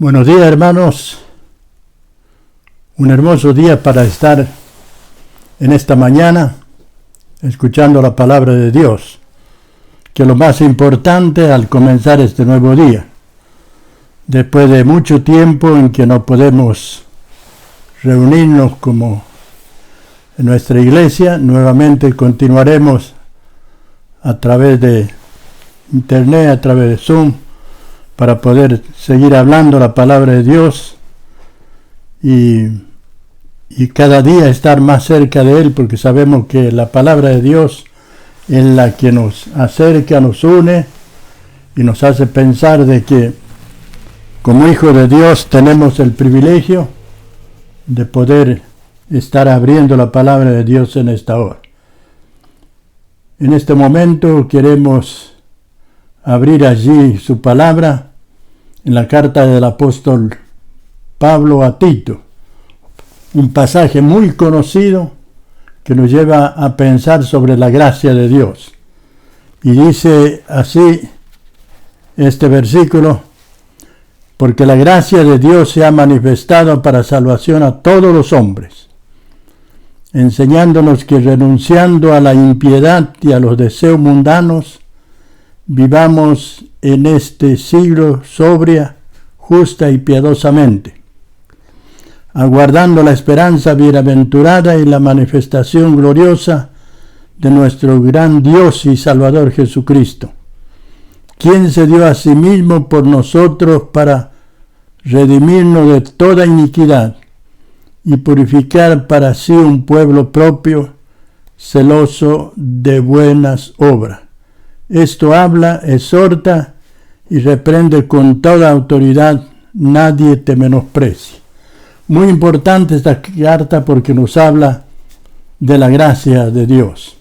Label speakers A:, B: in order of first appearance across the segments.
A: Buenos días, hermanos. Un hermoso día para estar en esta mañana escuchando la palabra de Dios, que es lo más importante al comenzar este nuevo día. Después de mucho tiempo en que no podemos reunirnos como en nuestra iglesia, nuevamente continuaremos a través de internet, a través de Zoom, para poder seguir hablando la palabra de Dios y cada día estar más cerca de Él, porque sabemos que la palabra de Dios es la que nos acerca, nos une y nos hace pensar de que como hijos de Dios tenemos el privilegio de poder estar abriendo la palabra de Dios en esta hora. En este momento queremos abrir allí su palabra en la carta del apóstol Pablo a Tito, un pasaje muy conocido que nos lleva a pensar sobre la gracia de Dios. Y dice así este versículo: porque la gracia de Dios se ha manifestado para salvación a todos los hombres, enseñándonos que renunciando a la impiedad y a los deseos mundanos, vivamos en este siglo sobria, justa y piadosamente, aguardando la esperanza bienaventurada y la manifestación gloriosa de nuestro gran Dios y Salvador Jesucristo, quien se dio a sí mismo por nosotros para redimirnos de toda iniquidad y purificar para sí un pueblo propio, celoso de buenas obras. Esto habla, exhorta y reprende con toda autoridad, nadie te menosprecie. Muy importante esta carta porque nos habla de la gracia de Dios.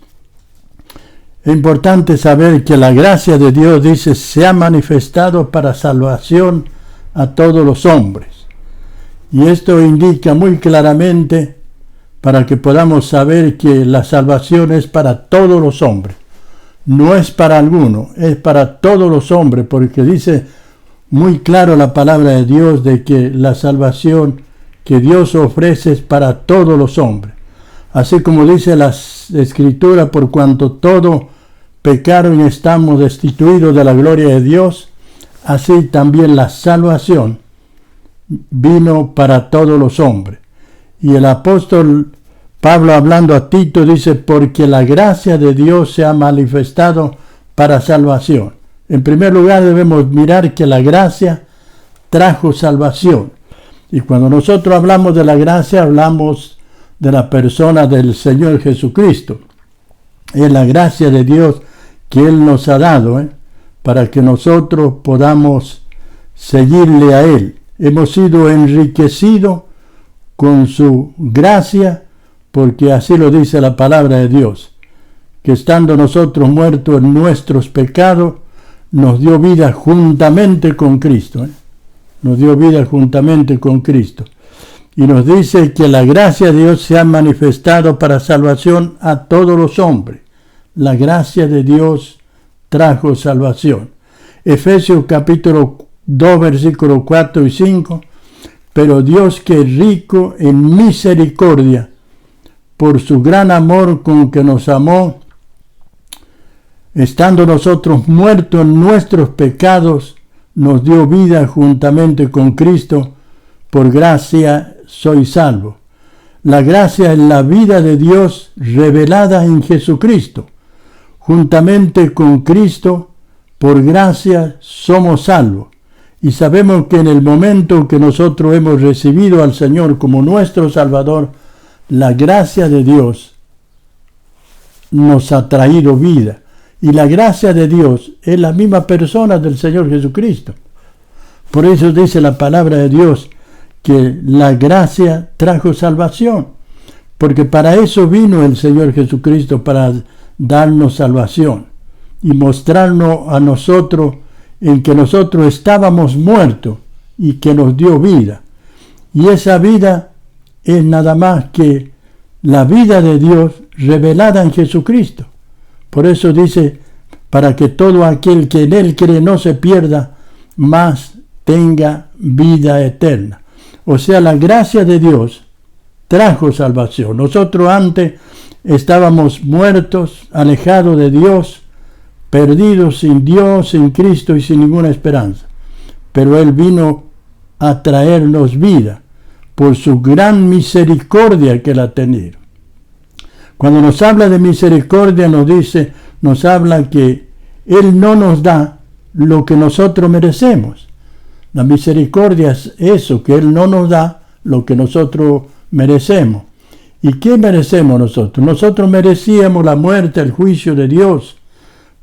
A: Es importante saber que la gracia de Dios, dice, se ha manifestado para salvación a todos los hombres. Y esto indica muy claramente para que podamos saber que la salvación es para todos los hombres. No es para alguno, es para todos los hombres, porque dice muy claro la palabra de Dios de que la salvación que Dios ofrece es para todos los hombres. Así como dice la Escritura, por cuanto todos pecaron y estamos destituidos de la gloria de Dios, así también la salvación vino para todos los hombres. Y el apóstol Pablo, hablando a Tito, dice, porque la gracia de Dios se ha manifestado para salvación. En primer lugar, debemos mirar que la gracia trajo salvación. Y cuando nosotros hablamos de la gracia, hablamos de la persona del Señor Jesucristo. Es la gracia de Dios que Él nos ha dado, para que nosotros podamos seguirle a Él. Hemos sido enriquecidos con su gracia, porque así lo dice la palabra de Dios, que estando nosotros muertos en nuestros pecados, nos dio vida juntamente con Cristo. Nos dio vida juntamente con Cristo. Y nos dice que la gracia de Dios se ha manifestado para salvación a todos los hombres. La gracia de Dios trajo salvación. Efesios capítulo 2, versículos 4 y 5. Pero Dios, que es rico en misericordia, por su gran amor con que nos amó, estando nosotros muertos en nuestros pecados, nos dio vida juntamente con Cristo. Por gracia sois salvos. La gracia es la vida de Dios revelada en Jesucristo. Juntamente con Cristo, por gracia somos salvos. Y sabemos que en el momento que nosotros hemos recibido al Señor como nuestro Salvador, la gracia de Dios nos ha traído vida. Y la gracia de Dios es la misma persona del Señor Jesucristo. Por eso dice la palabra de Dios que la gracia trajo salvación. Porque para eso vino el Señor Jesucristo, para darnos salvación y mostrarnos a nosotros en que nosotros estábamos muertos y que nos dio vida. Y esa vida es nada más que la vida de Dios revelada en Jesucristo. Por eso dice, para que todo aquel que en Él cree no se pierda, mas tenga vida eterna. O sea, la gracia de Dios trajo salvación. Nosotros antes estábamos muertos, alejados de Dios, perdidos sin Dios, sin Cristo y sin ninguna esperanza. Pero Él vino a traernos vida por su gran misericordia que Él ha tenido. Cuando nos habla de misericordia nos habla que Él no nos da lo que nosotros merecemos. La misericordia es eso, que Él no nos da lo que nosotros merecemos. ¿Y qué merecemos nosotros? Nosotros merecíamos la muerte, el juicio de Dios,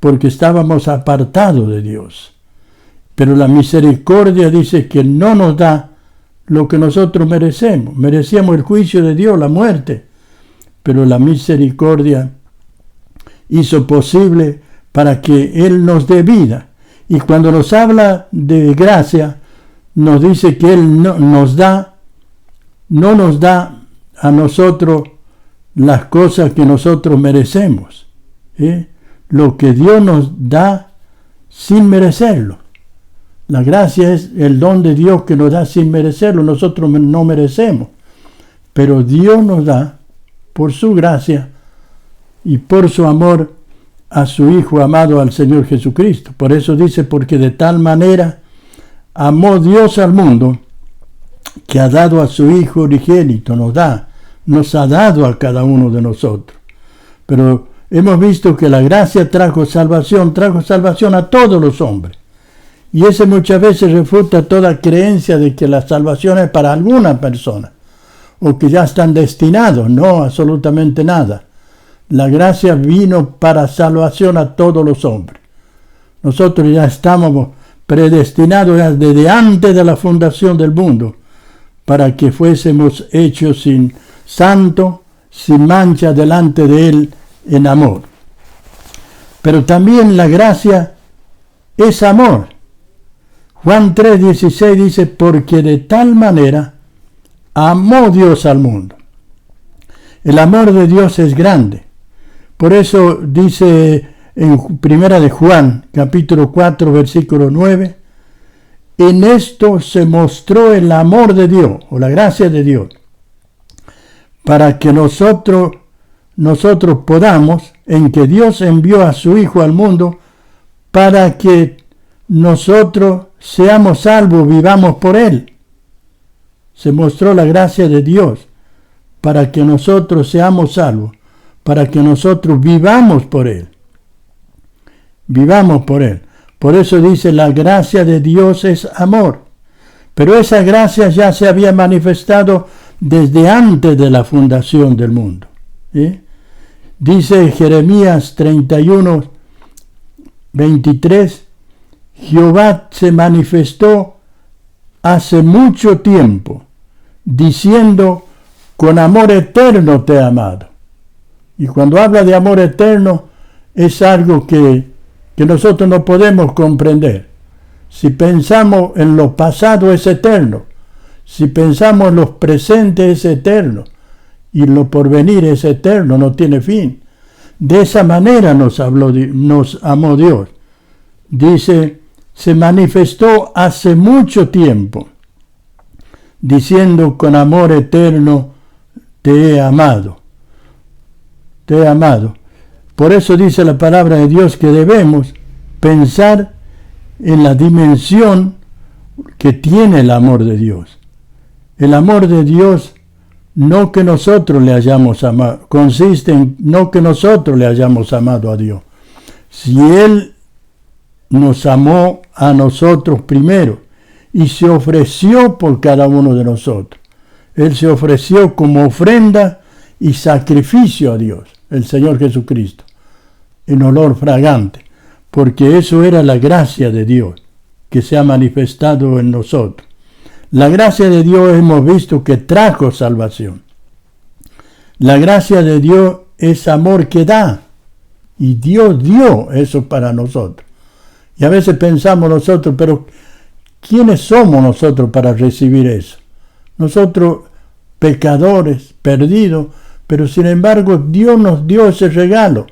A: porque estábamos apartados de Dios. Pero la misericordia dice que no nos da lo que nosotros merecemos. Merecíamos el juicio de Dios, la muerte. Pero la misericordia hizo posible para que Él nos dé vida. Y cuando nos habla de gracia, nos dice que Él no nos da a nosotros las cosas que nosotros merecemos. Lo que Dios nos da sin merecerlo. La gracia es el don de Dios que nos da sin merecerlo. Nosotros no merecemos. Pero Dios nos da por su gracia y por su amor a su Hijo amado, al Señor Jesucristo. Por eso dice, porque de tal manera amó Dios al mundo, que ha dado a su Hijo unigénito, nos ha dado a cada uno de nosotros. Pero hemos visto que la gracia trajo salvación a todos los hombres. Y ese muchas veces refuta toda creencia de que la salvación es para alguna persona, o que ya están destinados. No, absolutamente nada. La gracia vino para salvación a todos los hombres. Nosotros ya estábamos predestinados desde antes de la fundación del mundo, para que fuésemos hechos santos, sin mancha delante de Él en amor. Pero también la gracia es amor. Juan 3:16 dice, porque de tal manera amó Dios al mundo. El amor de Dios es grande. Por eso dice en Primera de Juan, capítulo 4, versículo 9, en esto se mostró el amor de Dios, o la gracia de Dios, para que nosotros podamos, en que Dios envió a su Hijo al mundo, para que nosotros seamos salvos, vivamos por Él. Se mostró la gracia de Dios para que nosotros seamos salvos, para que nosotros vivamos por Él. Vivamos por Él. Por eso dice, la gracia de Dios es amor. Pero esa gracia ya se había manifestado desde antes de la fundación del mundo. Dice Jeremías 31, 23, Jehová se manifestó hace mucho tiempo, diciendo, con amor eterno te he amado. Y cuando habla de amor eterno, es algo que nosotros no podemos comprender. Si pensamos en lo pasado, es eterno. Si pensamos en lo presente, es eterno. Y lo porvenir es eterno, no tiene fin. De esa manera nos amó Dios. Dice, se manifestó hace mucho tiempo, diciendo, con amor eterno te he amado. Te he amado. Por eso dice la palabra de Dios que debemos pensar en la dimensión que tiene el amor de Dios. El amor de Dios, no que nosotros le hayamos amado, consiste en no que nosotros le hayamos amado a Dios. Si Él nos amó a nosotros primero y se ofreció por cada uno de nosotros. Él se ofreció como ofrenda y sacrificio a Dios, el Señor Jesucristo, en olor fragante, porque eso era la gracia de Dios que se ha manifestado en nosotros. La gracia de Dios hemos visto que trajo salvación. La gracia de Dios es amor que da, y Dios dio eso para nosotros. Y a veces pensamos nosotros, pero ¿quiénes somos nosotros para recibir eso? Nosotros, pecadores, perdidos, pero sin embargo Dios nos dio ese regalo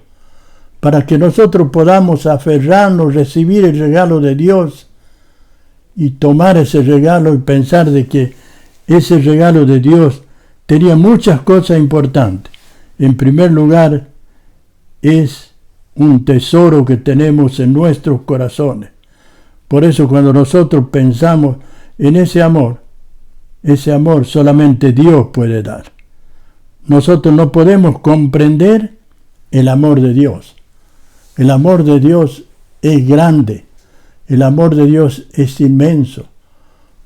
A: para que nosotros podamos aferrarnos, recibir el regalo de Dios y tomar ese regalo y pensar de que ese regalo de Dios tenía muchas cosas importantes. En primer lugar, es un tesoro que tenemos en nuestros corazones. Por eso cuando nosotros pensamos en ese amor solamente Dios puede dar. Nosotros no podemos comprender el amor de Dios. El amor de Dios es grande. El amor de Dios es inmenso.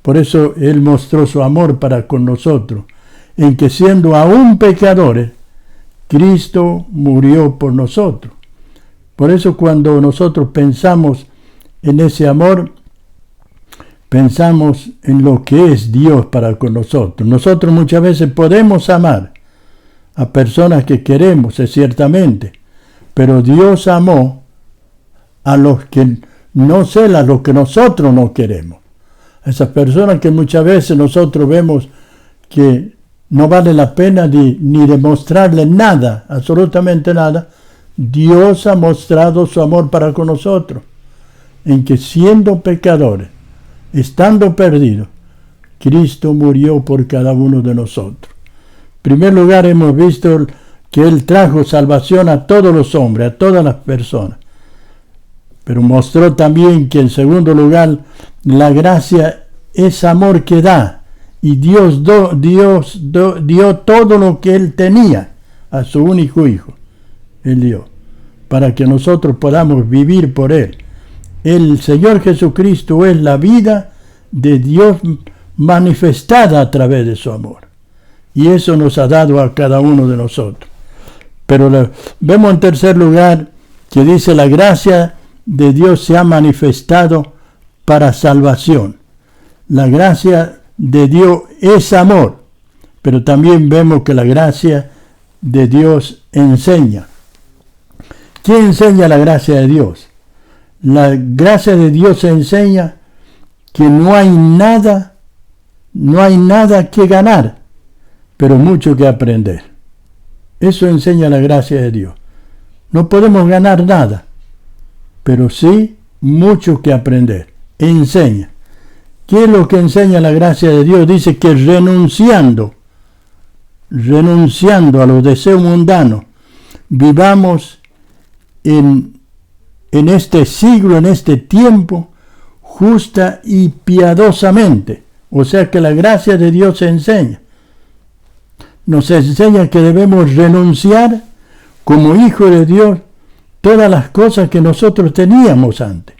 A: Por eso Él mostró su amor para con nosotros, en que siendo aún pecadores, Cristo murió por nosotros. Por eso cuando nosotros pensamos en ese amor, pensamos en lo que es Dios para con nosotros. Nosotros muchas veces podemos amar a personas que queremos, es ciertamente, pero Dios amó a los que no celan, a los que nosotros no queremos. Esas personas que muchas veces nosotros vemos que no vale la pena ni demostrarle nada, absolutamente nada. Dios ha mostrado su amor para con nosotros, en que siendo pecadores, estando perdidos, Cristo murió por cada uno de nosotros. En primer lugar, hemos visto que Él trajo salvación a todos los hombres, a todas las personas. Pero mostró también que en segundo lugar, la gracia es amor que da. Y Dios dio todo lo que Él tenía a su único Hijo. Él dio, para que nosotros podamos vivir por Él. El Señor Jesucristo es la vida de Dios manifestada a través de su amor. Y eso nos ha dado a cada uno de nosotros. Pero vemos en tercer lugar que dice la gracia de Dios se ha manifestado para salvación. La gracia de Dios es amor, pero también vemos que la gracia de Dios enseña. ¿Quién enseña la gracia de Dios? La gracia de Dios enseña que no hay nada que ganar, pero mucho que aprender. Eso enseña la gracia de Dios. No podemos ganar nada, pero sí mucho que aprender. Enseña. ¿Qué es lo que enseña la gracia de Dios? Dice que renunciando a los deseos mundanos, vivamos en este siglo, en este tiempo, justa y piadosamente. O sea que la gracia de Dios enseña. Nos enseña que debemos renunciar como hijos de Dios todas las cosas que nosotros teníamos antes.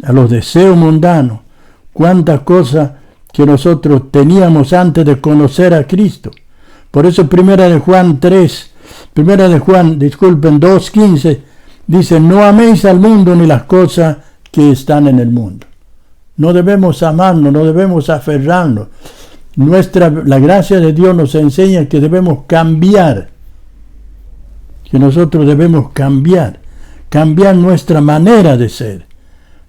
A: A los deseos mundanos, cuántas cosas que nosotros teníamos antes de conocer a Cristo. Por eso 2 de Juan 2:15 dice, no améis al mundo ni las cosas que están en el mundo. No debemos amarnos, no debemos aferrarnos. La gracia de Dios nos enseña que debemos cambiar, que nosotros debemos cambiar nuestra manera de ser.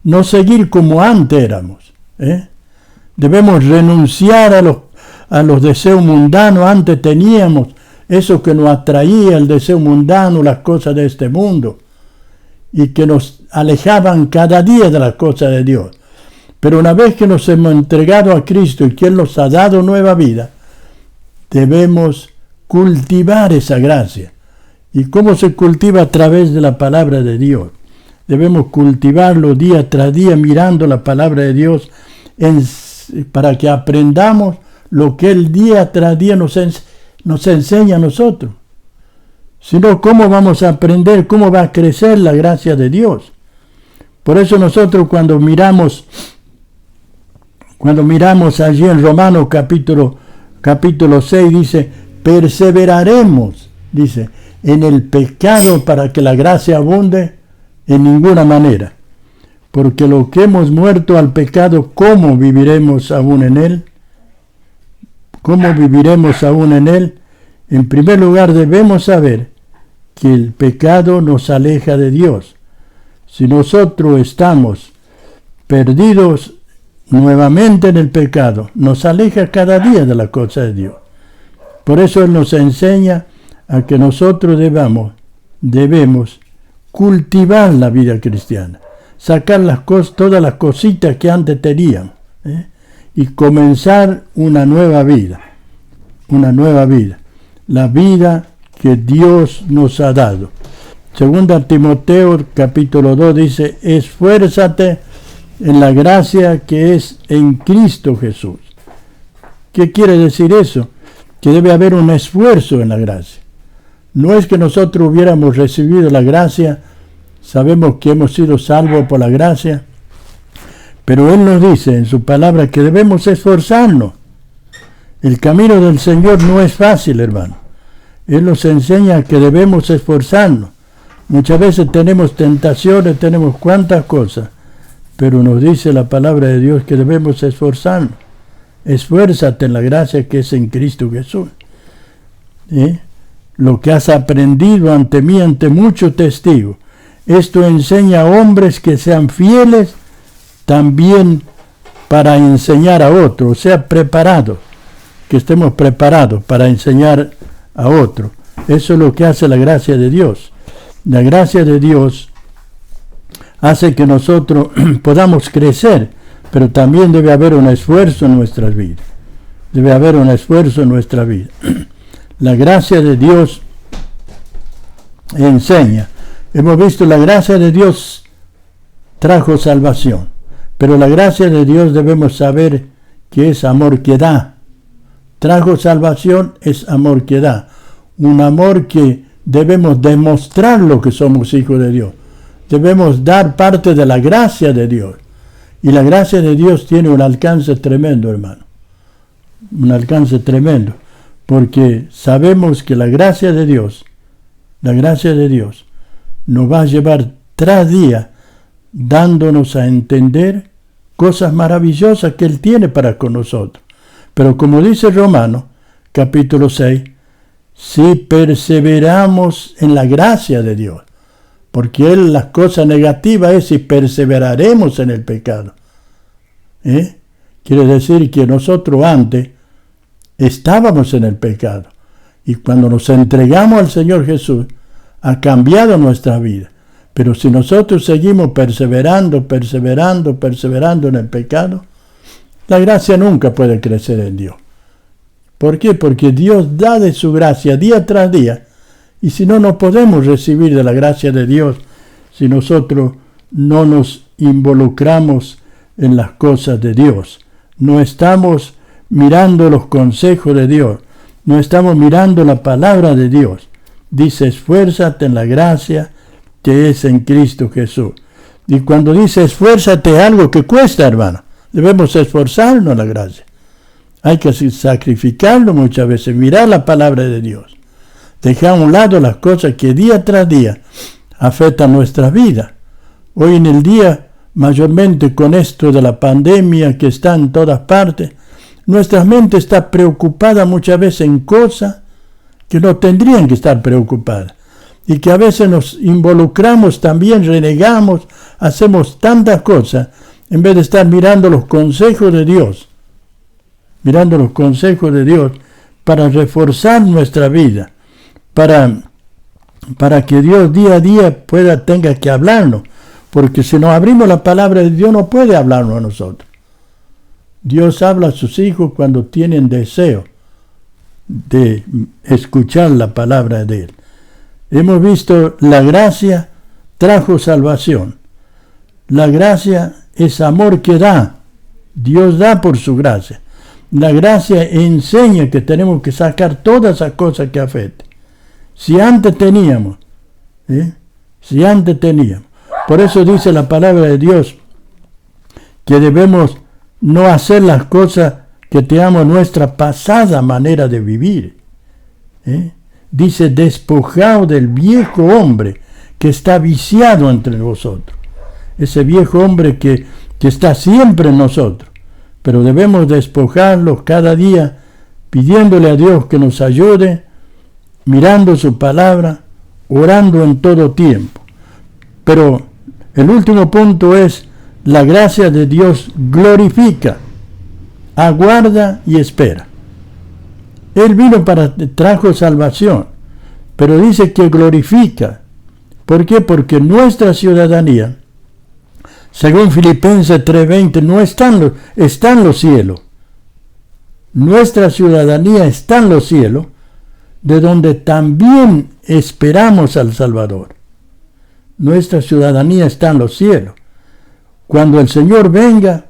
A: No seguir como antes éramos. Debemos renunciar a los deseos mundanos. Antes teníamos eso que nos atraía, el deseo mundano, las cosas de este mundo, y que nos alejaban cada día de las cosas de Dios. Pero una vez que nos hemos entregado a Cristo y que Él nos ha dado nueva vida, debemos cultivar esa gracia. ¿Y cómo se cultiva? A través de la palabra de Dios. Debemos cultivarlo día tras día mirando la palabra de Dios para que aprendamos lo que Él día tras día nos enseña a nosotros. Si no, ¿cómo vamos a aprender? ¿Cómo va a crecer la gracia de Dios? Por eso nosotros cuando miramos allí en Romanos capítulo 6 dice, perseveraremos, dice, en el pecado para que la gracia abunde. En ninguna manera, porque lo que hemos muerto al pecado, ¿cómo viviremos aún en él? ¿Cómo viviremos aún en él? En primer lugar, debemos saber que el pecado nos aleja de Dios. Si nosotros estamos perdidos nuevamente en el pecado, nos aleja cada día de la cosa de Dios. Por eso Él nos enseña a que nosotros debemos cultivar la vida cristiana. sacar todas las cositas que antes teníamos, y comenzar una nueva vida, la vida que Dios nos ha dado. Segunda Timoteo capítulo 2 dice: esfuérzate en la gracia que es en Cristo Jesús. ¿Qué quiere decir eso? Que debe haber un esfuerzo en la gracia. No es que nosotros hubiéramos recibido la gracia, sabemos que hemos sido salvos por la gracia, pero Él nos dice en su palabra que debemos esforzarnos. El camino del Señor no es fácil, hermano. Él nos enseña que debemos esforzarnos. Muchas veces tenemos tentaciones, tenemos cuantas cosas, pero nos dice la palabra de Dios que debemos esforzarnos. Esfuérzate en la gracia que es en Cristo Jesús. Lo que has aprendido ante mí, ante muchos testigos. Esto enseña a hombres que sean fieles también para enseñar a otros, o sea, preparados, que estemos preparados para enseñar a otros. Eso es lo que hace la gracia de Dios. La gracia de Dios hace que nosotros podamos crecer, pero también debe haber un esfuerzo en nuestras vidas. Debe haber un esfuerzo en nuestra vida. La gracia de Dios enseña. Hemos visto la gracia de Dios trajo salvación, pero la gracia de Dios debemos saber que es amor que da. Trajo salvación, es amor que da. Un amor que debemos demostrar lo que somos hijos de Dios. Debemos dar parte de la gracia de Dios. Y la gracia de Dios tiene un alcance tremendo, hermano. Un alcance tremendo. Porque sabemos que la gracia de Dios nos va a llevar tras día dándonos a entender cosas maravillosas que Él tiene para con nosotros. Pero como dice Romanos, capítulo 6, si perseveramos en la gracia de Dios, porque Él, las cosas negativas es si perseveraremos en el pecado. Quiere decir que nosotros antes estábamos en el pecado, y cuando nos entregamos al Señor Jesús, ha cambiado nuestra vida. Pero si nosotros seguimos perseverando en el pecado, la gracia nunca puede crecer en Dios. ¿Por qué? Porque Dios da de su gracia día tras día, y si no, no podemos recibir de la gracia de Dios si nosotros no nos involucramos en las cosas de Dios. No estamos mirando los consejos de Dios, no estamos mirando la palabra de Dios. Dice: esfuérzate en la gracia que es en Cristo Jesús. Y cuando dice esfuérzate, algo que cuesta, hermano. Debemos esforzarnos en la gracia. Hay que sacrificarlo muchas veces, mirar la palabra de Dios. Dejar a un lado las cosas que día tras día afectan nuestra vida. Hoy en el día, mayormente con esto de la pandemia que está en todas partes, nuestra mente está preocupada muchas veces en cosas que no tendrían que estar preocupadas. Y que a veces nos involucramos también, renegamos, hacemos tantas cosas, en vez de estar mirando los consejos de Dios. Mirando los consejos de Dios para reforzar nuestra vida. Para que Dios día a día tenga que hablarnos. Porque si no abrimos la palabra de Dios, no puede hablarnos a nosotros. Dios habla a sus hijos cuando tienen deseo de escuchar la palabra de Él. Hemos visto la gracia trajo salvación. La gracia es amor que da. Dios da por su gracia. La gracia enseña que tenemos que sacar todas esas cosas que afecten. Si antes teníamos. Por eso dice la palabra de Dios que debemos no hacer las cosas que teamos nuestra pasada manera de vivir. Dice: despojaos del viejo hombre que está viciado entre vosotros. Ese viejo hombre que está siempre en nosotros. Pero debemos despojarlos cada día, pidiéndole a Dios que nos ayude, mirando su palabra, orando en todo tiempo. Pero el último punto es: la gracia de Dios glorifica, aguarda y espera. Él vino trajo salvación, pero dice que glorifica. ¿Por qué? Porque nuestra ciudadanía Según Filipenses 3:20, no está en los cielos. Nuestra ciudadanía está en los cielos, de donde también esperamos al Salvador. Nuestra ciudadanía está en los cielos. Cuando el Señor venga,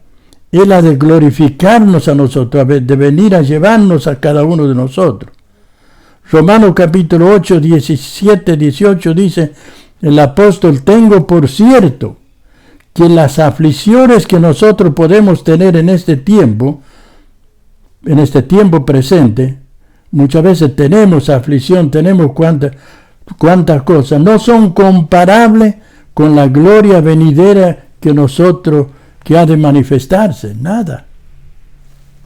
A: Él ha de glorificarnos a nosotros, de venir a llevarnos a cada uno de nosotros. Romanos capítulo 8, 17, 18 dice el apóstol: tengo por cierto que las aflicciones que nosotros podemos tener en este tiempo presente, muchas veces tenemos aflicción, tenemos cuántas cosas, no son comparables con la gloria venidera que ha de manifestarse, nada.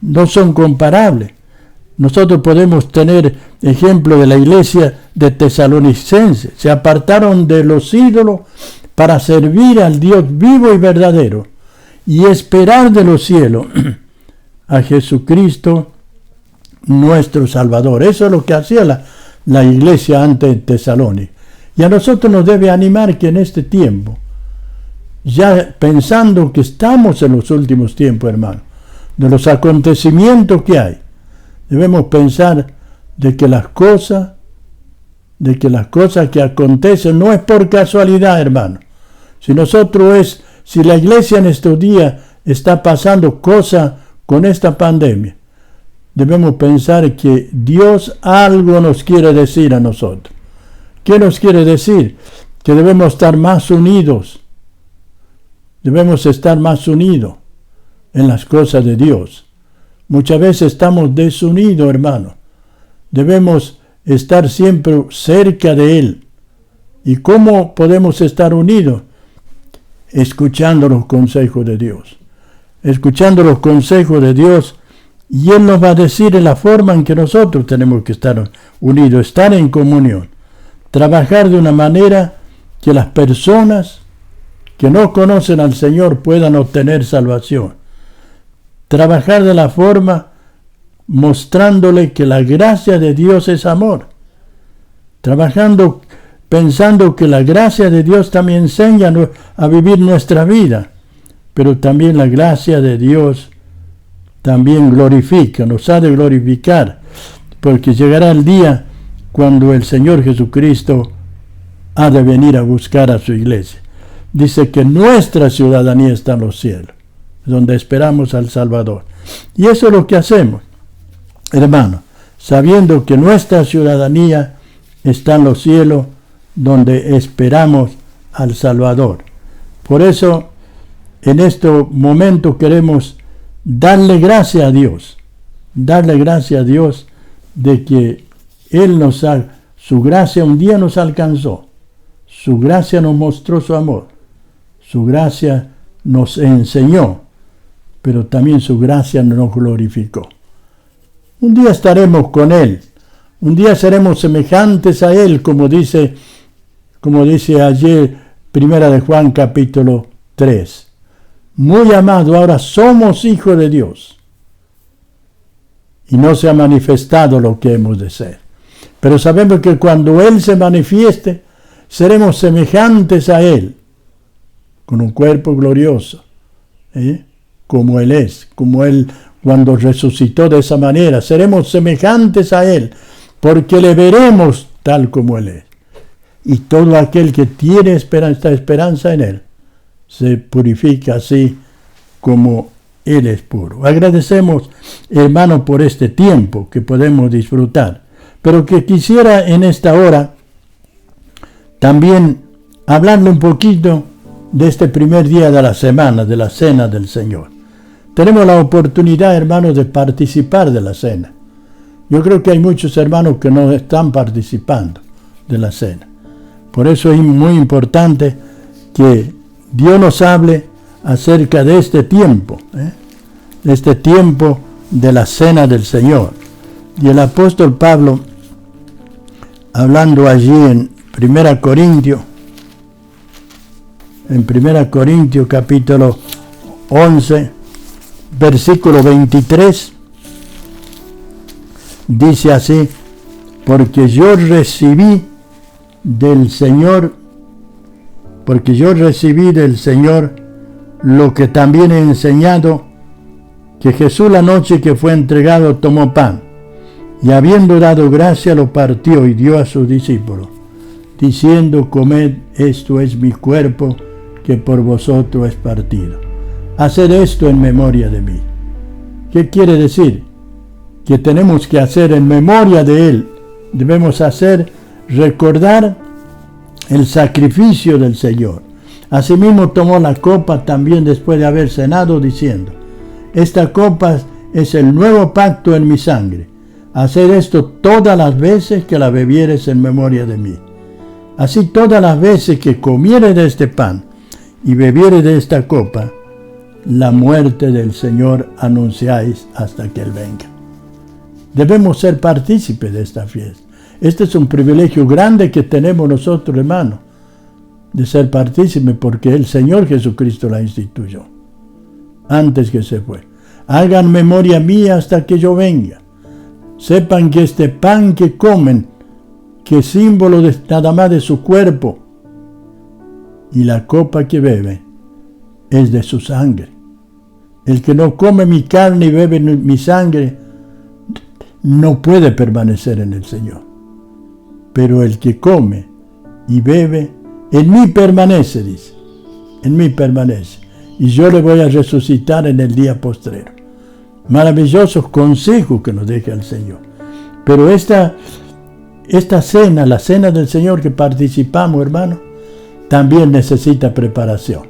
A: No son comparables. Nosotros podemos tener ejemplo de la iglesia de Tesalonicenses. Se apartaron de los ídolos para servir al Dios vivo y verdadero y esperar de los cielos a Jesucristo nuestro Salvador. Eso es lo que hacía la iglesia antes de Tesalónica. Y a nosotros nos debe animar que en este tiempo, ya pensando que estamos en los últimos tiempos, hermano, de los acontecimientos que hay, debemos pensar de que las cosas que acontecen no es por casualidad, hermano. Si la iglesia en estos días está pasando cosas con esta pandemia, debemos pensar que Dios algo nos quiere decir a nosotros. ¿Qué nos quiere decir? Que debemos estar más unidos. Debemos estar más unidos en las cosas de Dios. Muchas veces estamos desunidos, hermano. Debemos estar siempre cerca de Él. ¿Y cómo podemos estar unidos? Escuchando los consejos de Dios. Escuchando los consejos de Dios, y Él nos va a decir en la forma en que nosotros tenemos que estar unidos, estar en comunión. Trabajar de una manera que las personas que no conocen al Señor puedan obtener salvación. Trabajar de la forma mostrándole que la gracia de Dios es amor. Trabajando pensando que la gracia de Dios también enseña a vivir nuestra vida, pero también la gracia de Dios también glorifica, nos ha de glorificar, porque llegará el día cuando el Señor Jesucristo ha de venir a buscar a su iglesia. Dice que nuestra ciudadanía está en los cielos, donde esperamos al Salvador. Y eso es lo que hacemos, hermano, sabiendo que nuestra ciudadanía está en los cielos, donde esperamos al Salvador. Por eso, en este momento queremos darle gracias a Dios de que su gracia un día nos alcanzó, su gracia nos mostró su amor, su gracia nos enseñó, pero también su gracia nos glorificó. Un día estaremos con Él, un día seremos semejantes a Él, como dice ayer, 1 de Juan capítulo 3. Muy amado, ahora somos hijos de Dios. Y no se ha manifestado lo que hemos de ser. Pero sabemos que cuando Él se manifieste, seremos semejantes a Él, con un cuerpo glorioso, como Él es, como Él cuando resucitó de esa manera. Seremos semejantes a Él, porque le veremos tal como Él es. Y todo aquel que tiene esta esperanza en Él, se purifica así como Él es puro. Agradecemos, hermano, por este tiempo que podemos disfrutar, pero que quisiera en esta hora también hablarle un poquito de este primer día de la semana, de la Cena del Señor. Tenemos la oportunidad, hermanos, de participar de la cena. Yo creo que hay muchos hermanos que no están participando de la cena. Por eso es muy importante que Dios nos hable acerca de este tiempo, de este tiempo de la Cena del Señor. Y el apóstol Pablo, hablando allí en 1 Corintios capítulo 11, versículo 23, dice así: porque yo recibí del Señor lo que también he enseñado, que Jesús la noche que fue entregado tomó pan, y habiendo dado gracia lo partió y dio a sus discípulos, diciendo: comed, esto es mi cuerpo, que por vosotros es partido. Haced esto en memoria de mí. ¿Qué quiere decir? Que tenemos que hacer en memoria de Él. Debemos recordar el sacrificio del Señor. Asimismo tomó la copa también después de haber cenado, diciendo: esta copa es el nuevo pacto en mi sangre. Haced esto todas las veces que la bebieres en memoria de mí. Así todas las veces que comieres de este pan y bebieres de esta copa, la muerte del Señor anunciáis hasta que Él venga. Debemos ser partícipes de esta fiesta. Este es un privilegio grande que tenemos nosotros, hermanos, de ser partícipes, porque el Señor Jesucristo la instituyó antes que se fue. Hagan memoria mía hasta que yo venga. Sepan que este pan que comen, que es símbolo nada más de su cuerpo, y la copa que bebe es de su sangre. El que no come mi carne y bebe mi sangre no puede permanecer en el Señor. Pero el que come y bebe, en mí permanece, dice. En mí permanece. Y yo le voy a resucitar en el día postrero. Maravillosos consejos que nos deja el Señor. Pero esta cena, la cena del Señor que participamos, hermano, también necesita preparación.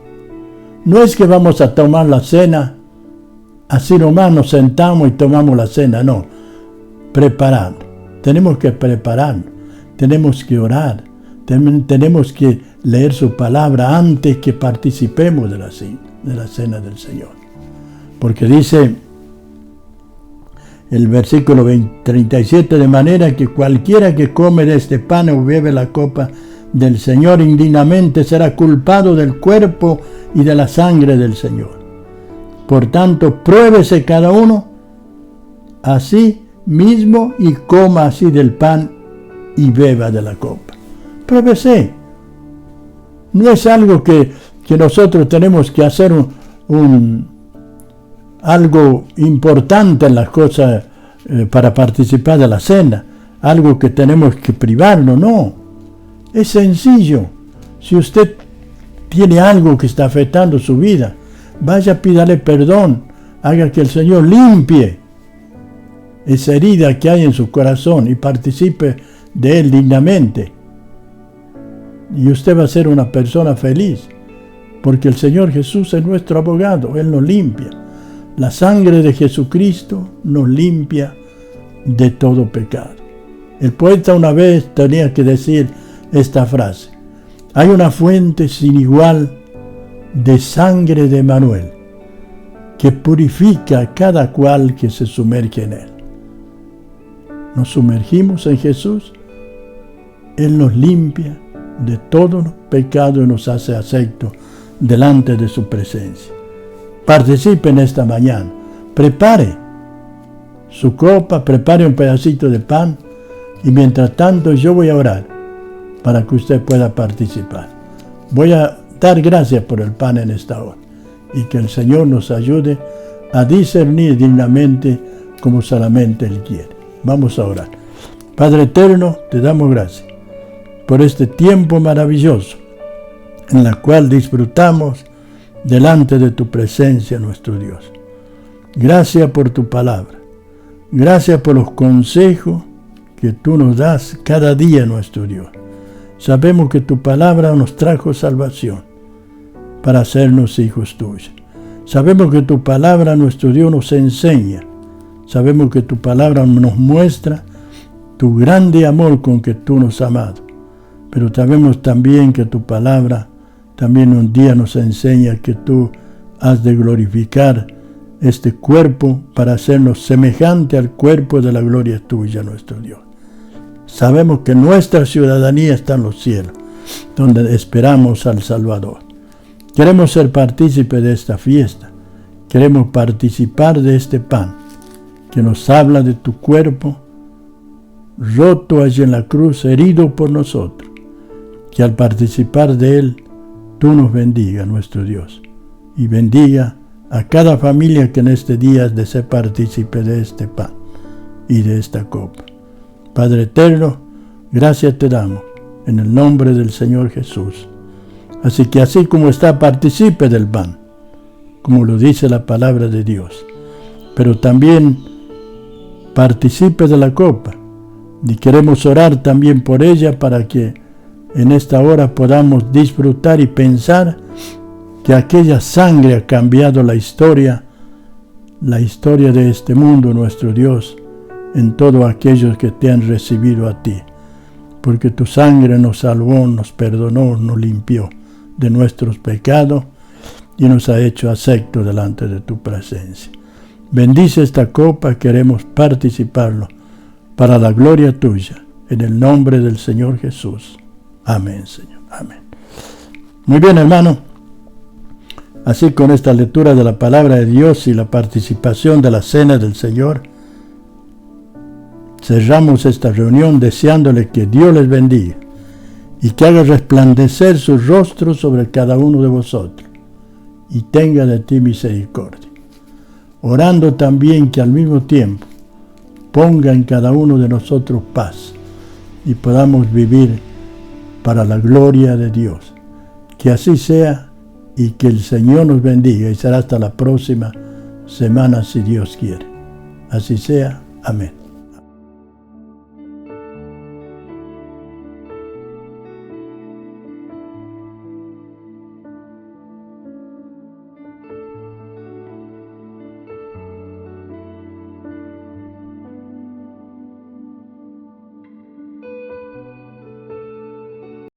A: No es que vamos a tomar la cena así nomás, nos sentamos y tomamos la cena, no. Preparando. Tenemos que prepararnos, tenemos que orar, tenemos que leer su palabra antes que participemos de la cena del Señor. Porque dice el versículo 37, de manera que cualquiera que come de este pan o bebe la copa del Señor indignamente será culpado del cuerpo y de la sangre del Señor. Por tanto, pruébese cada uno así mismo y coma así del pan y beba de la copa. Pruébese. No es algo que nosotros tenemos que hacer algo importante en las cosas para participar de la cena, algo que tenemos que privarnos, no. Es sencillo. Si usted tiene algo que está afectando su vida, vaya, pídale perdón, haga que el Señor limpie esa herida que hay en su corazón y participe de Él dignamente. Y usted va a ser una persona feliz, porque el Señor Jesús es nuestro abogado, Él nos limpia. La sangre de Jesucristo nos limpia de todo pecado. El poeta una vez tenía que decir esta frase: hay una fuente sin igual de sangre de Emmanuel, que purifica a cada cual que se sumerge en Él. Nos sumergimos en Jesús, Él nos limpia de todo pecado y nos hace acepto delante de su presencia. Participe en esta mañana, prepare su copa, prepare un pedacito de pan, y mientras tanto yo voy a orar para que usted pueda participar. Voy a dar gracias por el pan en esta hora, y que el Señor nos ayude a discernir dignamente como solamente Él quiere. Vamos a orar. Padre eterno, te damos gracias por este tiempo maravilloso en el cual disfrutamos delante de tu presencia, nuestro Dios. Gracias por tu palabra. Gracias por los consejos que tú nos das cada día, nuestro Dios. Sabemos que tu palabra nos trajo salvación para hacernos hijos tuyos. Sabemos que tu palabra, nuestro Dios, nos enseña. Sabemos que tu palabra nos muestra tu grande amor con que tú nos has amado. Pero sabemos también que tu palabra también un día nos enseña que tú has de glorificar este cuerpo para hacernos semejante al cuerpo de la gloria tuya, nuestro Dios. Sabemos que nuestra ciudadanía está en los cielos, donde esperamos al Salvador. Queremos ser partícipes de esta fiesta. Queremos participar de este pan que nos habla de tu cuerpo, roto allí en la cruz, herido por nosotros. Que al participar de él, tú nos bendiga, nuestro Dios, y bendiga a cada familia que en este día desee partícipe de este pan y de esta copa. Padre eterno, gracias te damos en el nombre del Señor Jesús. Así que así como está, participe del pan, como lo dice la palabra de Dios, pero también participe de la copa. Y queremos orar también por ella para que en esta hora podamos disfrutar y pensar que aquella sangre ha cambiado la historia de este mundo, nuestro Dios, en todos aquellos que te han recibido a ti, porque tu sangre nos salvó, nos perdonó, nos limpió de nuestros pecados y nos ha hecho acepto delante de tu presencia. Bendice esta copa, queremos participarlo para la gloria tuya, en el nombre del Señor Jesús. Amén, Señor. Amén. Muy bien, hermano. Así, con esta lectura de la palabra de Dios y la participación de la cena del Señor, cerramos esta reunión deseándole que Dios les bendiga y que haga resplandecer su rostro sobre cada uno de vosotros y tenga de ti misericordia. Orando también que al mismo tiempo ponga en cada uno de nosotros paz y podamos vivir para la gloria de Dios. Que así sea y que el Señor nos bendiga y será hasta la próxima semana si Dios quiere. Así sea. Amén.